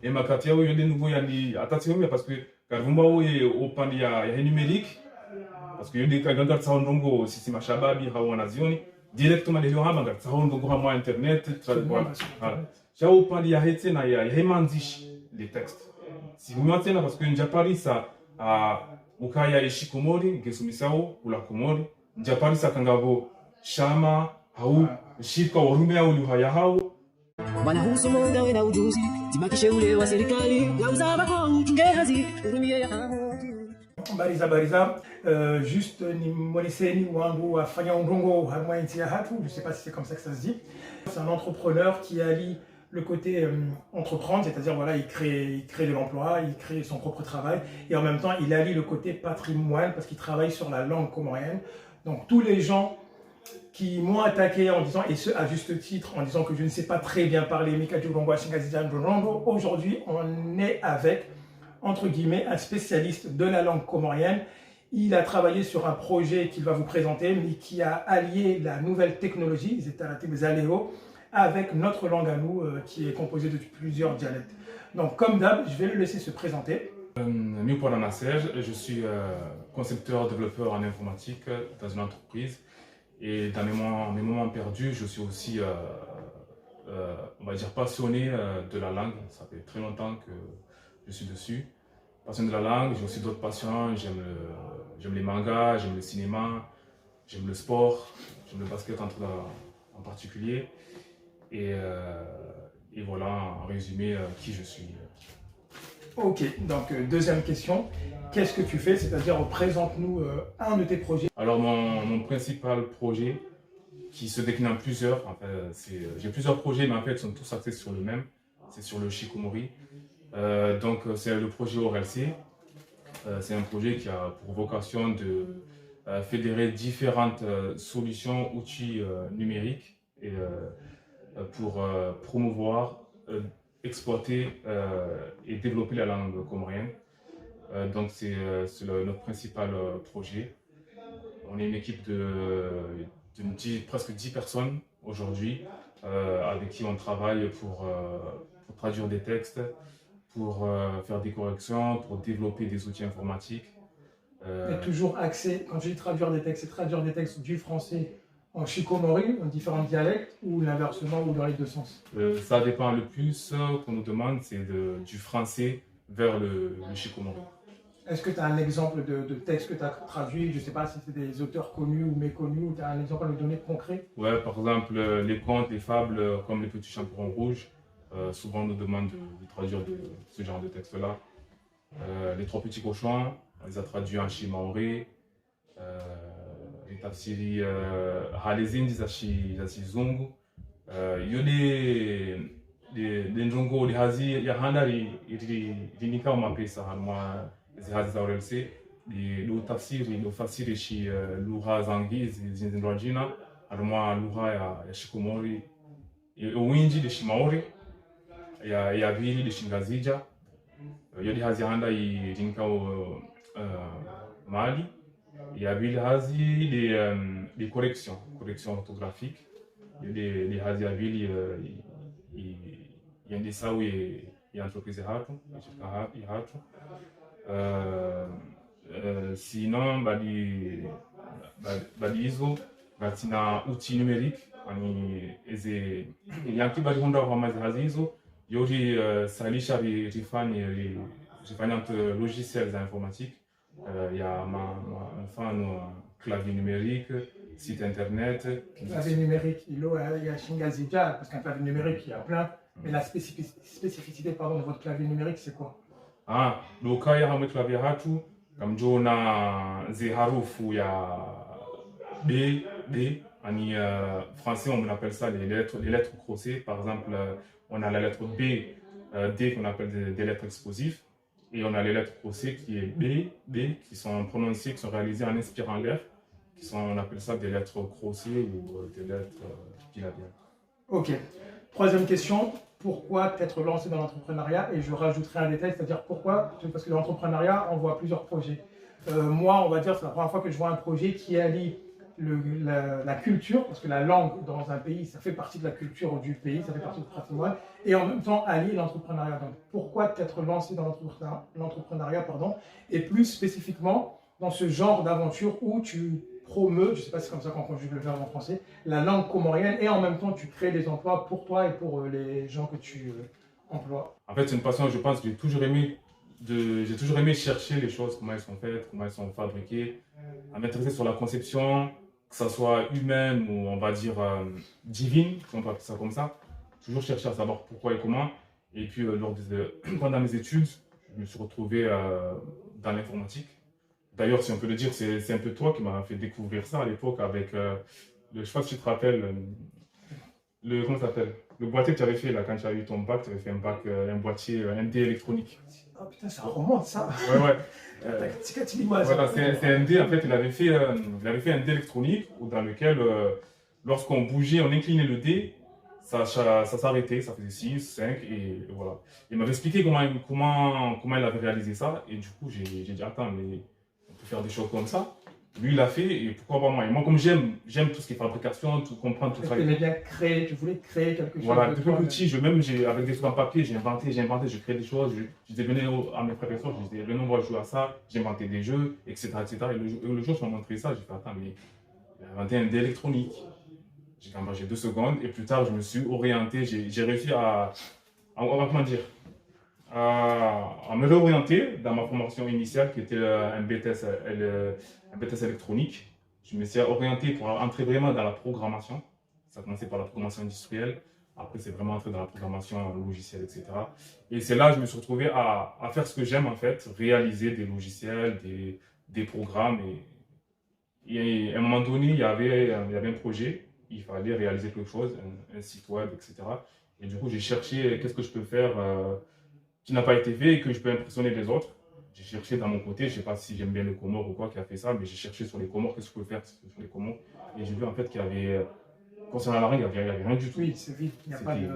et ma katia il y a des nouveaux yani attention parce que car vous m'avez au pan il y a numérique parce que il y a des gars qui sont ndongo sisi mashababi hawana zioni directement les gens hamba ngatsa ndongo ha internet voilà já au pan il y a hetse na ya hemanzish les textes si vous mentez parce que njapari ça a ukaya ishikomori ngesumisao ula komori njapari ça kangabo shama au shika warume au luhaya hao wanahusu muda we na ujuzi zibakishe ule wa serikali ya uzaba kwa uchunge hazi urumie ya Bariza, juste ni moniseni wangu afanya undongo hamwa inti ya hatu, je sais pas si c'est comme ça que ça se dit. C'est un entrepreneur qui allie le côté entreprendre, c'est-à-dire voilà, il crée de l'emploi, il crée son propre travail, et en même temps il allie le côté patrimoine parce qu'il travaille sur la langue comorienne. Donc tous les gens qui m'ont attaqué en disant, et ce à juste titre, en disant que je ne sais pas très bien parler aujourd'hui on est avec, entre guillemets, un spécialiste de la langue comorienne. Il a travaillé sur un projet qu'il va vous présenter, mais qui a allié la nouvelle technologie, les états aléo, avec notre langue à nous, qui est composée de plusieurs dialectes. Donc, comme d'hab, je vais le laisser se présenter. Miupora Nasser, je suis concepteur, développeur en informatique dans une entreprise. Et dans mes moments perdus, je suis aussi, on va dire, passionné de la langue. Ça fait très longtemps que je suis dessus. Passionné de la langue, j'ai aussi d'autres passions. J'aime les mangas, j'aime le cinéma, j'aime le sport, j'aime le basket en particulier. Et voilà, en résumé, qui je suis. Ok, donc deuxième question. Qu'est-ce que tu fais? C'est-à-dire, présente-nous un de tes projets. Alors, mon principal projet, qui se décline en plusieurs, en fait, j'ai plusieurs projets, mais en fait, ils sont tous axés sur le même. C'est sur le shikomori. Donc, c'est le projet ORLC. C'est un projet qui a pour vocation de fédérer différentes solutions, outils numériques et, pour promouvoir, exploiter et développer la langue comorienne. Donc, c'est notre principal projet. On est une équipe de presque 10 personnes aujourd'hui avec qui on travaille pour traduire des textes, pour faire des corrections, pour développer des outils informatiques. Et toujours axé, quand je dis traduire des textes, c'est traduire des textes du français en shikomori, en différents dialectes, ou l'inversement, ou dans les deux sens? Ça dépend le plus qu'on nous demande, c'est du français vers le shikomori. Est-ce que tu as un exemple de texte que tu as traduit? Je ne sais pas si c'est des auteurs connus ou méconnus, ou tu as un exemple à nous donner concret? Ouais, par exemple, les contes, les fables, comme Les Petits Chaperons Rouges, souvent on nous demande de traduire ce genre de texte-là. Les Trois Petits Cochons, on les a traduits en shimaori. Les tafsiri halezindi za Kizungu. Il y a des ndongo les hazi ya handari ilinika mapesa hanwa zihazi za ORLC le tafsiri le fasiri shi lugha zangizi zinzindwajina hanwa lugha ya shikomori uwinji de shimaori ya vili de shingazija yodi hazi handa ilinka mali ya vili hazi des corrections orthographiques les hazi ya vili yandi sawi ya entreprise hatu ya hatu sinon bali hizo batina outil numérique ani eze yanki bali honda kwa mazi hizo yori salisha rifanya logiciels informatiques ya mfano clavier numérique, site internet. Clavier numérique, il y a Shingazija, parce qu'un clavier numérique, il y a plein. Mais la spécificité pardon, de votre clavier numérique, c'est quoi? Le cas de clavier hatu, comme on a des harufu ya B, en français on appelle ça les lettres croisées. Par exemple, on a la lettre B, D qu'on appelle des lettres explosives. Et on a les lettres croisées qui est B, qui sont prononcées, qui sont réalisées en inspirant l'air. On appelle ça des lettres croisées ou des lettres bilabiales. Ok. Troisième question, pourquoi t'être lancé dans l'entrepreneuriat? Et je rajouterai un détail, c'est-à-dire pourquoi? Parce que dans l'entrepreneuriat, on voit plusieurs projets. Moi, on va dire, c'est la première fois que je vois un projet qui allie la culture, parce que la langue dans un pays, ça fait partie de la culture du pays, ça fait partie du patrimoine, et en même temps allier l'entrepreneuriat. Donc pourquoi t'être lancé dans l'entrepreneuriat, et plus spécifiquement dans ce genre d'aventure où tu promeus, je ne sais pas si c'est comme ça qu'on conjugue le verbe en français, la langue comorienne, et en même temps tu crées des emplois pour toi et pour les gens que tu emploies. En fait, c'est une passion, je pense, que j'ai toujours aimé chercher les choses, comment elles sont faites, comment elles sont fabriquées, à m'intéresser sur la conception, que ça soit humaine ou on va dire divine, si on peut appeler ça comme ça. Toujours chercher à savoir pourquoi et comment. Et puis, pendant mes études, je me suis retrouvé dans l'informatique. D'ailleurs, si on peut le dire, c'est un peu toi qui m'as fait découvrir ça à l'époque avec, je ne sais pas si tu te rappelles, comment ça s'appelle? Le boîtier que tu avais fait là, quand tu as eu ton bac, tu avais fait un bac, un boîtier MD électronique. Oh putain, ça remonte ça. Ouais. Voilà, c'est un MD, en fait, il avait fait un dé électronique dans lequel, lorsqu'on bougeait, on inclinait le dé, ça s'arrêtait, ça faisait 6, 5 et voilà. Il m'avait expliqué comment il avait réalisé ça et du coup, j'ai dit, attends, mais on peut faire des choses comme ça. Lui, il a fait, et pourquoi pas moi? Et moi, comme j'aime tout ce qui est fabrication, tout comprendre, tout ça. Tu aimais bien créer, tu voulais créer quelque chose. Voilà, depuis petit, avec des trucs en papier, j'ai inventé, je crée des choses. Je disais, venez à mes frères et soeurs, je disais, venez, on va jouer à ça. J'ai inventé des jeux, etc. Et le jour où je m'ai montré ça, j'ai fait, attends, mais il a inventé un dé électronique. J'ai engagé 2 secondes, et plus tard, je me suis orienté, j'ai réussi comment dire, à me réorienter dans ma formation initiale qui était un BTS électronique. Je me suis orienté pour entrer vraiment dans la programmation. Ça a commencé par la programmation industrielle. Après, c'est vraiment entré dans la programmation logicielle, etc. Et c'est là que je me suis retrouvé à faire ce que j'aime en fait, réaliser des logiciels, des programmes. Et à un moment donné, il y avait un projet. Il fallait réaliser quelque chose, un site web, etc. Et du coup, j'ai cherché qu'est-ce que je peux faire qui n'a pas été fait et que je peux impressionner les autres. J'ai cherché dans mon côté, je ne sais pas si j'aime bien les Comores ou quoi qui a fait ça, mais j'ai cherché sur les Comores, qu'est-ce que je peux faire sur les Comores. Et j'ai vu en fait qu'il y avait, concernant la langue, il n'y avait rien du tout. Oui, c'est vide.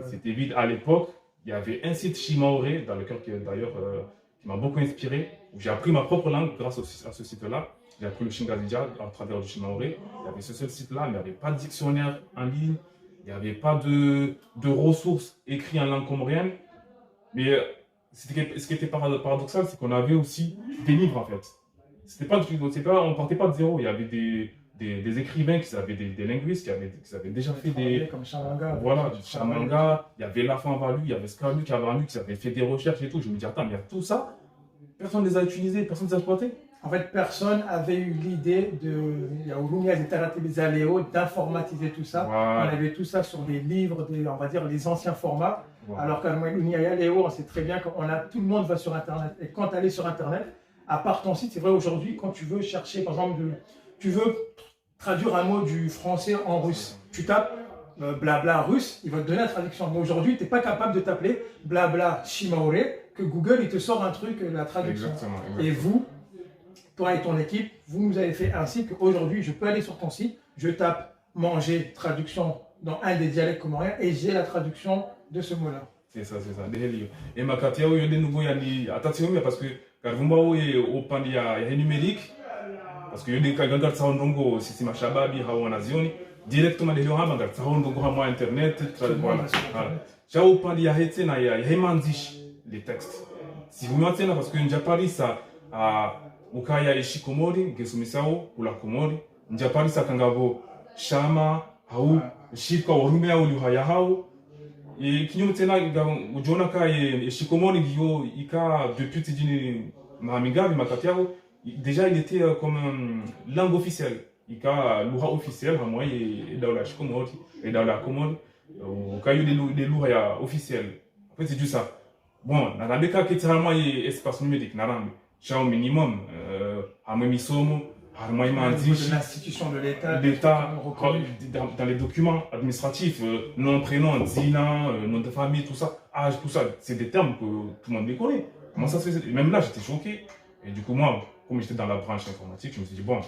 C'était vide. À l'époque, il y avait un site Shimaoré, dans lequel d'ailleurs qui m'a beaucoup inspiré, où j'ai appris ma propre langue grâce à ce site-là. J'ai appris le Shingazidia à travers du Shimaoré. Il y avait ce seul site-là, mais il n'y avait pas de dictionnaire en ligne, il n'y avait pas de ressources écrites en langue comorienne. Mais ce qui était paradoxal, c'est qu'on avait aussi des livres en fait. On ne partait pas de zéro. Il y avait des écrivains qui avaient des linguistes qui avaient déjà fait des. Comme Chamanga. Voilà, Chamanga. Il y avait Lafan Valu, il y avait Scalu qui avait fait des recherches et tout. Je me dis, attends, mais il y a tout ça. Personne ne les a utilisés, personne ne les a exploités. En fait, personne n'avait eu l'idée d'informatiser tout ça. Voilà. On avait tout ça sur des livres, on va dire les anciens formats. Voilà. Alors qu'à Léo, on sait très bien que tout le monde va sur Internet. Et quand tu allais sur Internet, à part ton site, c'est vrai aujourd'hui, quand tu veux chercher, par exemple, tu veux traduire un mot du français en russe, tu tapes blabla russe, il va te donner la traduction. Mais aujourd'hui, tu n'es pas capable de t'appeler blabla Shimaoré, que Google il te sort un truc, la traduction. Exactement. Et vous, toi et ton équipe, vous nous avez fait ainsi qu'aujourd'hui, je peux aller sur ton site, je tape manger, traduction dans un des dialectes comoriens et j'ai la traduction de ce mot-là. C'est ça. Et ma katia, il y a des nouveaux, attention, parce que quand vous avez au pan, il y a numérique, parce que il y a des cas qui sont dans le système Shababi, directement des gens qui sont dans Internet. J'ai au pan, il y a les textes. Si vous mettez là, parce que j'ai parlé ça à Ukaya Ishikomori, Gesumisao, ou la Komori, j'ai parlé ça quand Shama, Haou, Shika, Rumea, ou Hayahao. Et qui nous tient là, Jonaka et Shikomori, Ika, depuis Tidini Mahamiga, Makatiao, déjà il était comme langue officielle. Ika, l'oura officielle, moi, et dans la Shikomori, et dans la Komori, au cas où des loura officiels. En fait, c'est juste ça. Bon, dans les cas qui sont vraiment espace numérique, j'ai un minimum, à Memisomo, à l'institution de l'État, dans les documents administratifs, nom, prénom, zina, nom de famille, tout ça, âge, tout ça, c'est des termes que tout le monde les connaît. Comment ça se fait? Même là, j'étais choqué. Et du coup, moi, comme j'étais dans la branche informatique, je me suis dit, bon,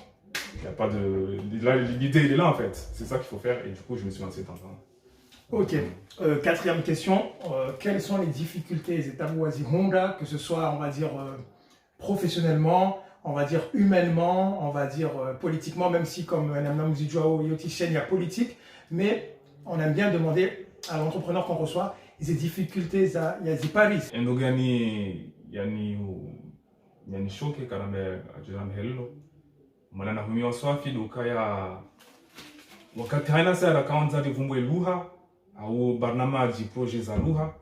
il n'y a pas de. L'idée, elle est là en fait. C'est ça qu'il faut faire. Et du coup, je me suis lancé dans ça. Ok. Quatrième question. Quelles sont les difficultés des états Honda, que ce soit, on va dire, professionnellement, on va dire humainement, on va dire politiquement, même si comme Namna Muzijouao et Yotichen, il y a politique, mais on aime bien demander à l'entrepreneur qu'on reçoit, les difficultés, il y a des paris. Endogani yani shoke karame ajirame hello. Manana humiwa swafi dukaya wakati haina sara kaanza livumbwe luha au barnamaji projet za luha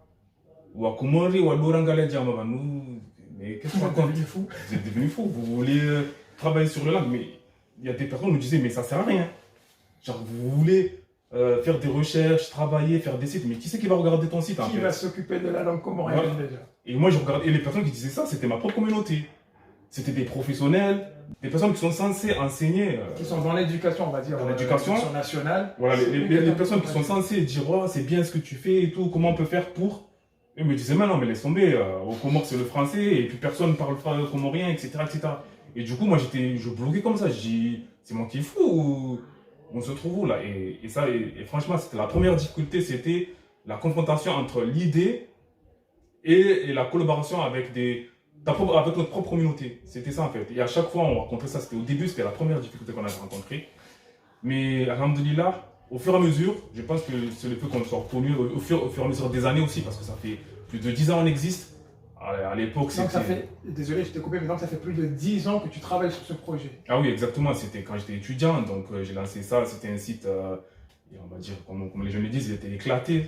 wakumori wadurangale jama banu. Mais qu'est-ce qu'on raconte? Vous êtes devenu fou. Vous voulez travailler sur le langue, mais il y a des personnes qui nous disaient mais ça sert à rien. Genre vous voulez faire des recherches, travailler, faire des sites, mais qui c'est qui va regarder ton site? Qui va s'occuper de la langue comorienne déjà? Et moi je regardais, et les personnes qui disaient ça, c'était ma propre communauté. C'était des professionnels, des personnes qui sont censées enseigner. Qui sont dans l'éducation, on va dire. Dans l'éducation nationale. Voilà, les personnes qui sont censées dire oh, c'est bien ce que tu fais et tout, comment on peut faire pour. Ils me disaient, mais non, mais laisse tomber, au Comores c'est le français, et puis personne ne parle comorien, etc., etc. Et du coup, moi, je bloquais comme ça, je dis, c'est moi qui est fou, ou on se trouve où là? Et franchement, c'était la première difficulté, c'était la confrontation entre l'idée et la collaboration avec, avec notre propre communauté. C'était ça en fait. Et à chaque fois, on rencontrait ça, au début, c'était la première difficulté qu'on avait rencontrée. Mais, alhamdoulilah, au fur et à mesure, je pense que c'est le fait qu'on soit connu au fur et à mesure des années aussi, parce que ça fait plus de 10 ans qu'on existe. À l'époque, c'était... Désolé, je t'ai coupé, mais donc ça fait plus de 10 ans que tu travailles sur ce projet. Ah oui, exactement. C'était quand j'étais étudiant, donc j'ai lancé ça. C'était un site, on va dire, comme les jeunes le disent, il était éclaté.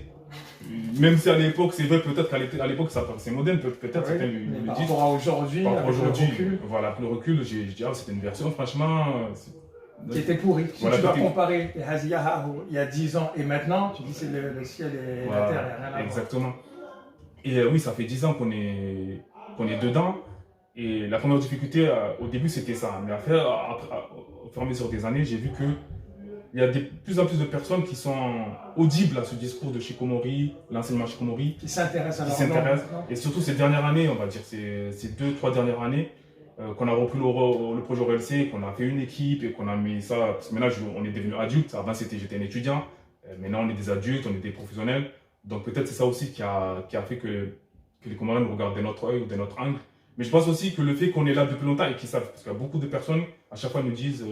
Même si à l'époque, c'est vrai, peut-être qu'à l'époque, ça paraissait moderne, peut-être oui, c'était par rapport à aujourd'hui, voilà, avec le recul, je dis, ah, c'était une version, franchement... qui était pourri. Si voilà, tu dois comparer les Haziya il y a 10 ans et maintenant, tu dis c'est le ciel et voilà, la terre, il n'y a rien à voir. Exactement. Et oui, ça fait 10 ans qu'on est dedans. Et la première difficulté, au début, c'était ça. Mais après, au fur et à mesure des années, j'ai vu qu'il y a de plus en plus de personnes qui sont audibles à ce discours de Shikomori, l'enseignement Shikomori. Qui s'intéressent à leur langue. Et surtout ces dernières années, on va dire ces 2-3 dernières années, qu'on a repris le projet ORLC, qu'on a fait une équipe et qu'on a mis ça, parce que maintenant on est devenu adulte, avant j'étais un étudiant, maintenant on est des adultes, on est des professionnels, donc peut-être c'est ça aussi qui a fait que les Comoriens nous regardent de notre œil ou de notre angle, mais je pense aussi que le fait qu'on est là depuis longtemps et qu'ils savent, parce qu'il y a beaucoup de personnes, à chaque fois nous disent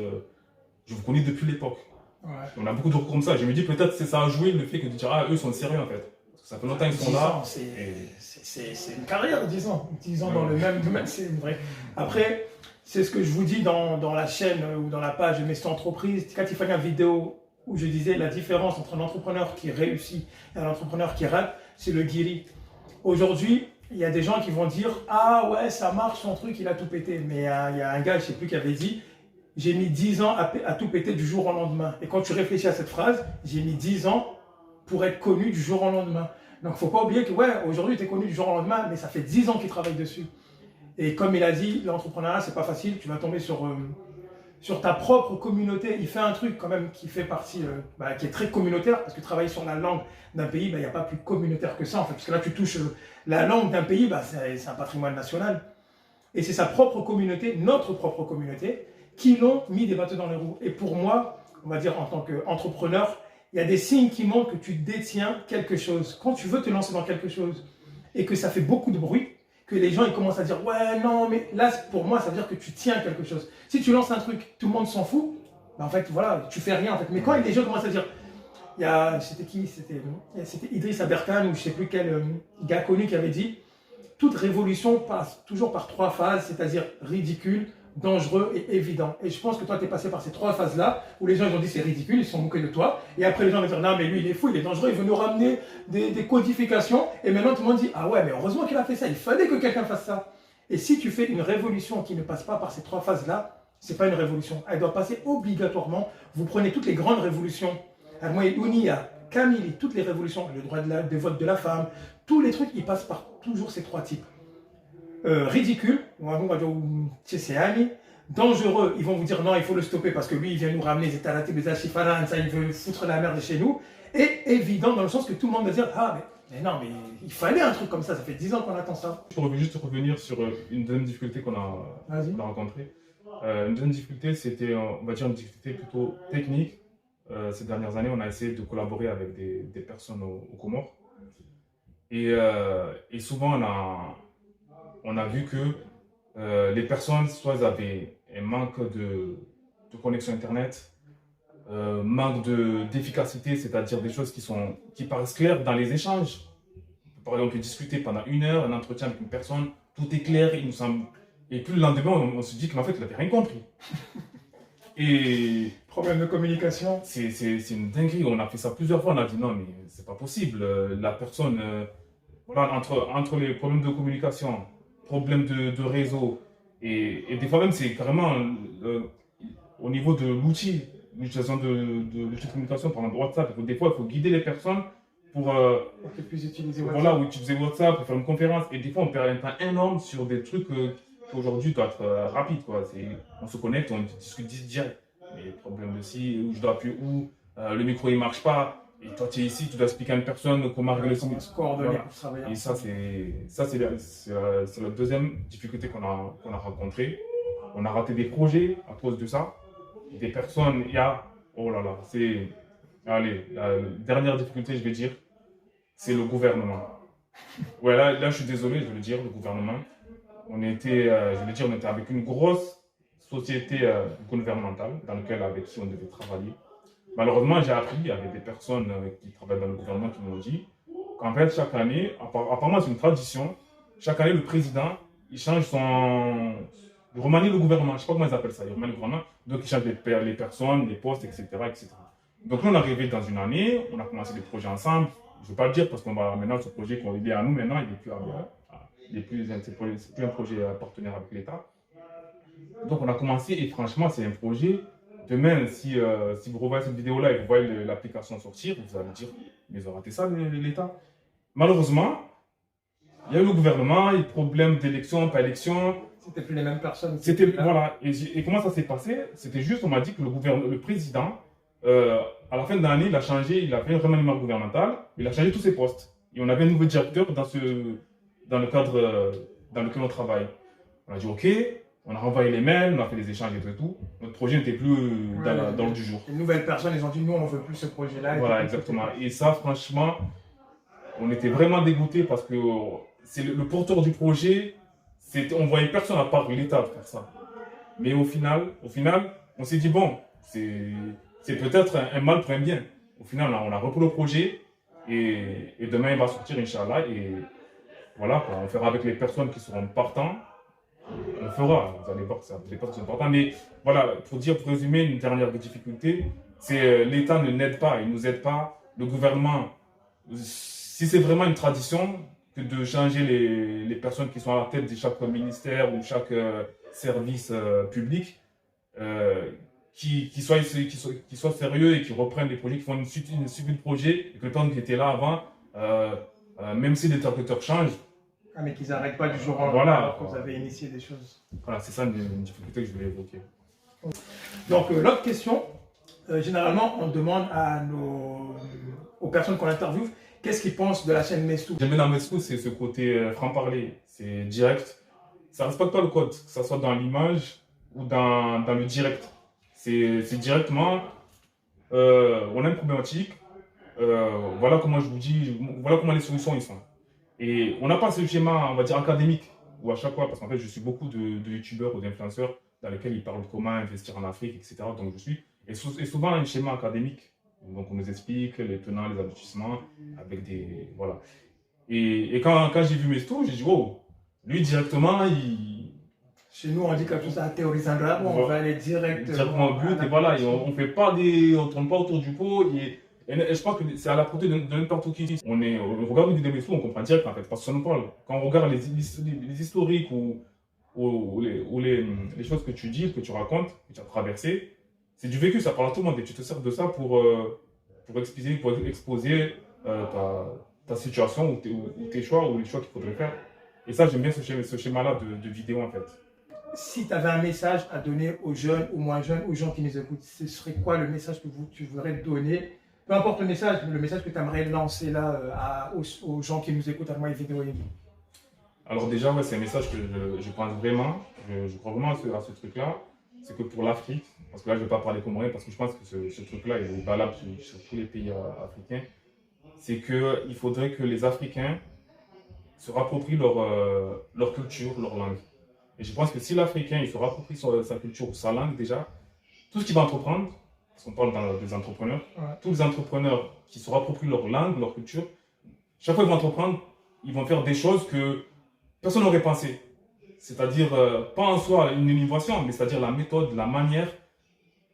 je vous connais depuis l'époque. Ouais. On a beaucoup de recours comme ça, je me dis peut-être c'est ça a joué le fait que de dire ah eux sont sérieux en fait. Ça fait longtemps qu'ils sont là. C'est une carrière, 10 ans. 10 ans dans le même domaine, c'est vrai. Après, c'est ce que je vous dis dans la chaîne ou dans la page de Mestre Entreprise. Quand il fait une vidéo où je disais la différence entre un entrepreneur qui réussit et un entrepreneur qui rate, c'est le guiri. Aujourd'hui, il y a des gens qui vont dire « Ah ouais, ça marche, son truc, il a tout pété. » Mais il y a un gars, je ne sais plus, qui avait dit « J'ai mis 10 ans à tout péter du jour au lendemain. » Et quand tu réfléchis à cette phrase, j'ai mis 10 ans pour être connu du jour au lendemain. Donc, il ne faut pas oublier que, ouais, aujourd'hui, tu es connu du jour au lendemain, mais ça fait 10 ans qu'il travaille dessus. Et comme il a dit, l'entrepreneuriat, c'est pas facile. Tu vas tomber sur ta propre communauté. Il fait un truc, quand même, qui fait partie, qui est très communautaire, parce que travailler sur la langue d'un pays, il n'y a pas plus communautaire que ça, en fait. Parce que là, tu touches la langue d'un pays, c'est un patrimoine national. Et c'est sa propre communauté, notre propre communauté, qui l'ont mis des bâtons dans les roues. Et pour moi, on va dire, en tant qu'entrepreneur, il y a des signes qui montrent que tu détiens quelque chose. Quand tu veux te lancer dans quelque chose et que ça fait beaucoup de bruit, que les gens ils commencent à dire « Ouais, non, mais là, pour moi, ça veut dire que tu tiens quelque chose. » Si tu lances un truc, tout le monde s'en fout, en fait, voilà, tu fais rien. En fait. Mais quand les gens commencent à dire « C'était qui? C'était Idriss Aberkan ou je ne sais plus quel gars connu qui avait dit « Toute révolution passe toujours par 3 phases, c'est-à-dire ridicule, dangereux et évident. » Et je pense que toi, tu es passé par ces 3 phases-là, où les gens ils ont dit c'est ridicule, ils se sont moqués de toi. Et après, les gens vont dire non, mais lui, il est fou, il est dangereux, il veut nous ramener des codifications. Et maintenant, tout le monde dit ah ouais, mais heureusement qu'il a fait ça, il fallait que quelqu'un fasse ça. Et si tu fais une révolution qui ne passe pas par ces 3 phases-là, c'est pas une révolution. Elle doit passer obligatoirement. Vous prenez toutes les grandes révolutions, Unia, Kamili, toutes les révolutions, le droit de vote de la femme, tous les trucs, ils passent par toujours ces 3 types. Ridicule, dangereux, ils vont vous dire non, il faut le stopper parce que lui, il vient nous ramener les états des achifaran, ça, il veut foutre la merde chez nous. Et évident dans le sens que tout le monde va dire ah, mais non, mais il fallait un truc comme ça fait 10 ans qu'on attend ça. Je voudrais juste revenir sur une deuxième difficulté qu'on a rencontrée. Une deuxième difficulté, c'était, on va dire, une difficulté plutôt technique. Ces dernières années, on a essayé de collaborer avec des personnes aux Comores. Et souvent, on a vu que les personnes, soit elles avaient un manque de connexion Internet, manque d'efficacité, c'est-à-dire des choses qui paraissent claires dans les échanges. Par exemple, discuter pendant 1 heure, un entretien avec une personne, tout est clair, il nous semble. Et puis le lendemain, on se dit qu'en fait, il n'avait rien compris. Et Problème de communication. c'est une dinguerie. On a fait ça plusieurs fois. On a dit non, mais c'est pas possible. La personne, voilà, entre les problèmes de communication, problèmes de réseau, et des fois même, c'est carrément au niveau de l'outil, l'utilisation de l'outil de communication, par exemple WhatsApp. Des fois, il faut guider les personnes pour Pour qu'ils puissent utiliser WhatsApp. voilà, utiliser WhatsApp pour faire une conférence. Et des fois, on perd un temps énorme sur des trucs qui aujourd'hui doivent être rapides, quoi. On se connecte, on discute direct. Mais problème de si, où je dois appuyer où, le micro il marche pas, et toi tu es ici, tu dois expliquer à une personne comment régler le son. Se coordonner Voilà. pour travailler. Et ça, c'est la deuxième difficulté qu'on a rencontrée. On a raté des projets à cause de ça. Des personnes, oh là là, allez, la dernière difficulté, je vais dire, c'est le gouvernement. Ouais, là, je suis désolé, je vais le dire, le gouvernement. On était avec une grosse société gouvernementale avec qui on devait travailler. Malheureusement, j'ai appris avec des personnes qui travaillent dans le gouvernement qui m'ont dit qu'en fait, chaque année, apparemment c'est une tradition, chaque année le président, il change il remanie le gouvernement, je ne sais pas comment ils appellent ça, il remanie le gouvernement, donc il change les personnes, les postes, etc., etc. Donc nous, on est arrivé dans une année, on a commencé des projets ensemble, je ne vais pas le dire parce qu'on va maintenant, ce projet il est à nous maintenant, il n'est plus à c'est plus un projet partenaire avec l'État. Donc on a commencé et franchement c'est un projet. Demain, si vous revoyez cette vidéo-là et vous voyez l'application sortir, vous allez dire, mais ils ont raté ça l'État. Malheureusement, il y a eu le gouvernement, il y a eu problème d'élection, pas élection. C'était plus les mêmes personnes. Voilà. Et comment ça s'est passé? C'était juste, on m'a dit que le président, à la fin de l'année, il a fait un remaniement gouvernemental, il a changé tous ses postes. Et on avait un nouveau directeur dans le cadre dans lequel on travaille. On a dit OK, on a renvoyé les mails, on a fait des échanges et tout. Notre projet n'était plus dans l'ordre du jour. Les nouvelles personnes, ils ont dit nous, on ne veut plus ce projet-là. Voilà, exactement. Et ça, franchement, on était vraiment dégoûtés parce que c'est le porteur du projet, on voyait personne à part l'État faire ça. Mais au final, on s'est dit bon, c'est peut-être un mal pour un bien. Au final, on a repris le projet et demain il va sortir, Inch'Allah. Et voilà, quoi, on fera avec les personnes qui seront partants. On fera, vous allez voir que ça n'est pas très important. Mais voilà, pour résumer, une dernière difficulté, c'est l'État ne n'aide pas, il ne nous aide pas. Le gouvernement, si c'est vraiment une tradition que de changer les personnes qui sont à la tête de chaque ministère ou chaque service public, qui soient sérieux et qui reprennent les projets, qui font une suite de projets, et que le temps qui était là avant, même si les interlocuteurs changent, mais qu'ils n'arrêtent pas du jour au lendemain voilà, alors que vous avez initié des choses. Voilà, c'est ça une difficulté que je voulais évoquer. Donc l'autre question, généralement on demande aux personnes qu'on interviewe, qu'est-ce qu'ils pensent de la chaîne Mestou. J'aime bien dans Mestou, c'est ce côté franc-parler, c'est direct. Ça ne respecte pas le code, que ce soit dans l'image ou dans le direct. C'est directement, on a une problématique, voilà comment je vous dis, voilà comment les solutions ils sont. Et on n'a pas ce schéma, on va dire, académique, où à chaque fois, parce qu'en fait, je suis beaucoup de youtubeurs ou d'influenceurs dans lesquels ils parlent de comment investir en Afrique, etc. Donc et souvent un schéma académique. Donc on nous explique les tenants, les aboutissements, avec des... Voilà. Et quand j'ai vu Mestou, j'ai dit, oh, lui directement, Chez nous, on dit quelque chose à théorisandra, on va aller directement au but, et voilà, on ne tourne pas autour du pot. Et je pense que c'est à la portée de n'importe qui. On regarde une vidéo Mestou, on comprend direct en fait, parce que ça nous parle. Quand on regarde les historiques ou les choses que tu dis, que tu racontes, que tu as traversées, c'est du vécu, ça parle à tout le monde et tu te sers de ça pour exposer ta situation ou tes choix ou les choix qu'il faudrait faire. Et ça, j'aime bien ce schéma-là de vidéo en fait. Si tu avais un message à donner aux jeunes, aux moins jeunes, aux gens qui nous écoutent, ce serait quoi le message que tu voudrais donner? Peu importe le message que tu aimerais lancer là aux gens qui nous écoutent à moi et vidéo. Alors déjà, ouais, c'est un message que je pense vraiment, je crois vraiment à ce truc-là, c'est que pour l'Afrique, parce que là je ne vais pas parler comorien parce que je pense que ce truc-là est valable sur tous les pays africains, c'est qu'il faudrait que les Africains se rapproprient leur culture, leur langue. Et je pense que si l'Africain il se rapproprie sa culture ou sa langue déjà, tout ce qu'il va entreprendre, parce qu'on parle des entrepreneurs, tous les entrepreneurs qui se rapproprient leur langue, leur culture, chaque fois qu'ils vont entreprendre, ils vont faire des choses que personne n'aurait pensé. C'est-à-dire, pas en soi une innovation, mais c'est-à-dire la méthode, la manière.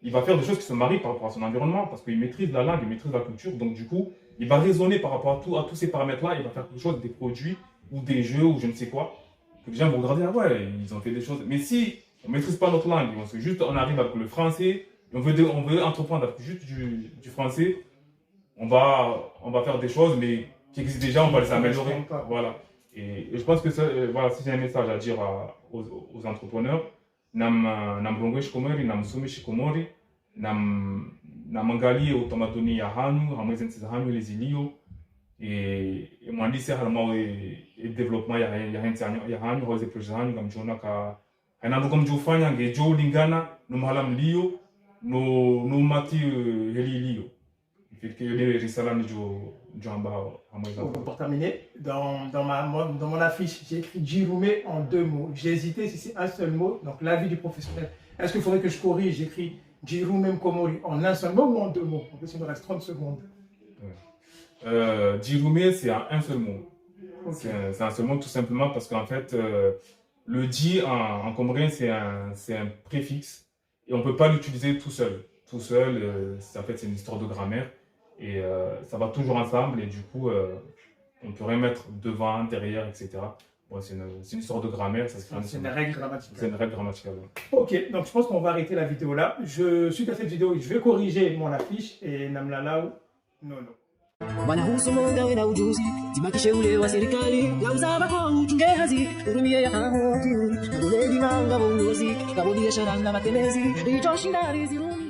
Il va faire des choses qui se marient par rapport à son environnement, parce qu'il maîtrise la langue, il maîtrise la culture. Donc du coup, il va raisonner par rapport à tous ces paramètres-là, il va faire quelque chose, des produits, ou des jeux, ou je ne sais quoi, que les gens vont regarder, ah ouais, ils ont fait des choses. Mais si on ne maîtrise pas notre langue, on arrive avec le français, et on veut entreprendre avec juste du français, on va faire des choses, mais qui existent déjà, on va les améliorer. Voilà. Et je pense que voilà, si j'ai un message à dire aux entrepreneurs, nam rongwe shikomori, nam sumi shikomori, nam angalie utamaduni ya hanyu, hamwezi nchi za hanyu ile zilio, mwandisi halama development ya hanyu, haweze project hanyu kamjona ka hainanuka mjufanya ngejo ulingana numuhala mlio no mati heli ilio. Pour terminer, dans mon affiche, j'ai écrit Djiroumé en 2 mots. J'ai hésité si c'est un seul mot, donc l'avis du professionnel. Est-ce qu'il faudrait que je corrige? J'écris Djiroumé Komori en un seul mot ou en 2 mots? En plus, il me reste 30 secondes. Djiroumé, c'est un seul mot. Okay. C'est un seul mot tout simplement parce qu'en fait, le Dji en comorien, c'est un préfixe et on ne peut pas l'utiliser tout seul. Tout seul, en fait, c'est une histoire de grammaire. Et ça va toujours ensemble et du coup on pourrait mettre devant, derrière, etc. Bon, c'est une histoire de grammaire, c'est une règle grammaticale. C'est une règle grammaticale. Ok, donc je pense qu'on va arrêter la vidéo là. Suite à cette vidéo, je vais corriger mon affiche et namlalau non. Wanahusu mongawe na ujuzi, timakishe ule wa serikali, lauza kwa uchunge hazi, urumie ya hamu, uledi manga unuzi, kabodi ya sharanga matembezi, ijo shindari zirumi.